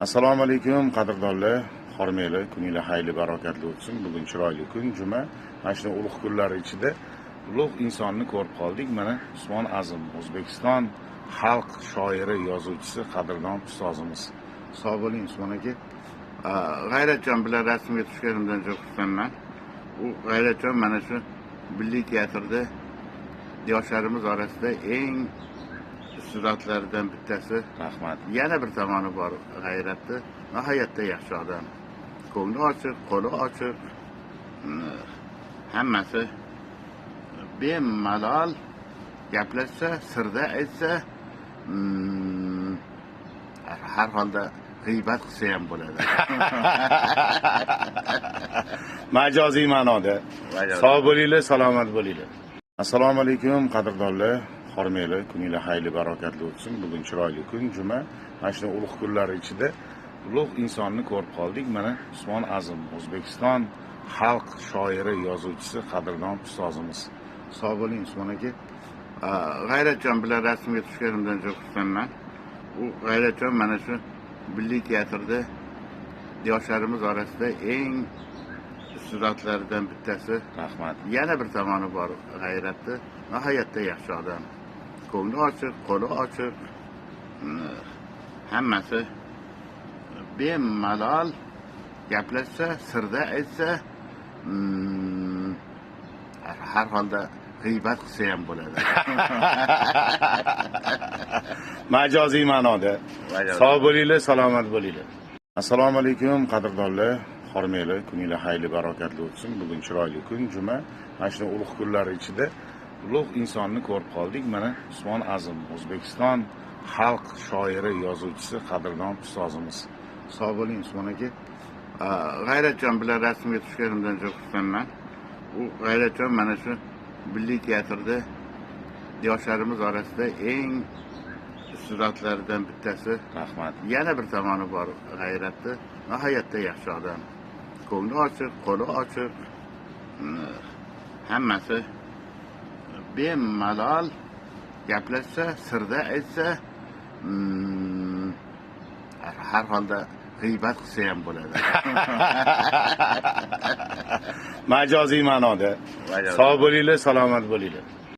Assalomu alaykum qadrdonlar, hormanglar, kuninglar xayrli barokatli o'tsin. Bugun chiroyli kun, juma. Mana shu ulug' kunlar ichida ulug' insonni ko'rib qoldik. Mana Usmon Azim, O'zbekiston xalq shoiri, yozuvchisi, qadrdon ustozimiz. Sog' bo'ling Usmon aka. G'ayratjon bilan rasmga tushganimdan juda xursandman. U G'ayratjon mana shu Milliy teatrda yoshlarimiz orasida eng iste'dodlaridan bittasi. Rahmat. Yana bir tomoni bor G'ayratni. Nihoyatda yaxshi odam. Ko'ngli ochiq, qo'li ochiq. Hammasi bemalol gaplashsa, sirda aytsa, har holda g'iybat qilsa ham bo'ladi. Majoziy ma'noda. Sog' bo'linglar, salomat bo'linglar. Assalomu alaykum qadrdonlar, hormanglar, kuninglar xayrli barokatli o'tsin. Bugun chiroyli kun, juma. Mana shu ulug' kunlar ichida ulug' insonni ko'rib qoldik. Mana Usmon Azim, O'zbekiston xalq shoiri, yozuvchisi, qadrdon ustozimiz. Sog' bo'ling Usmon aka. G'ayratjon bilan rasmga tushganimdan juda xursandman. U G'ayratjon mana shu Milliy teatrda yoshlarimiz orasida eng iste'dodlaridan bittasi. Rahmat. Yana bir tomoni bor G'ayratni. Nihoyatda yaxshi odam. Ko'ngli ochiq, qo'li ochiq. Hammasi bemalol gaplashsa, sirda aytsa, har holda g'iybat qilsa ham bo'ladi. Majoziy ma'noda. Sog' bo'linglar, salomat bo'linglar. Assalomu alaykum qadrdonlar, hormanglar, kuninglar xayrli barokatli o'tsin. Bugun chiroyli kun, juma. Mana shu ulug' kunlar ichida ulug' insonni ko'rib qoldik. Mana Usmon Azim, O'zbekiston xalq shoiri, yozuvchisi, qadrdon ustozimiz. Sog' bo'ling Usmon aka. G'ayratjon bilan rasmga tushganimdan juda xursandman. U G'ayratjon mana shu Milliy teatrda yoshlarimiz orasida eng iste'dodlaridan bittasi. Rahmat. Yana bir tomoni bor G'ayratni. Nihoyatda yaxshi odam. Ko'ngli ochiq, qo'li ochiq. Hammasi bemalol gaplashsa, sirda aytsa, har holda g'iybat qilsa ham bo'ladi. Majoziy ma'noda. Sog' bo'linglar, salomat bo'linglar.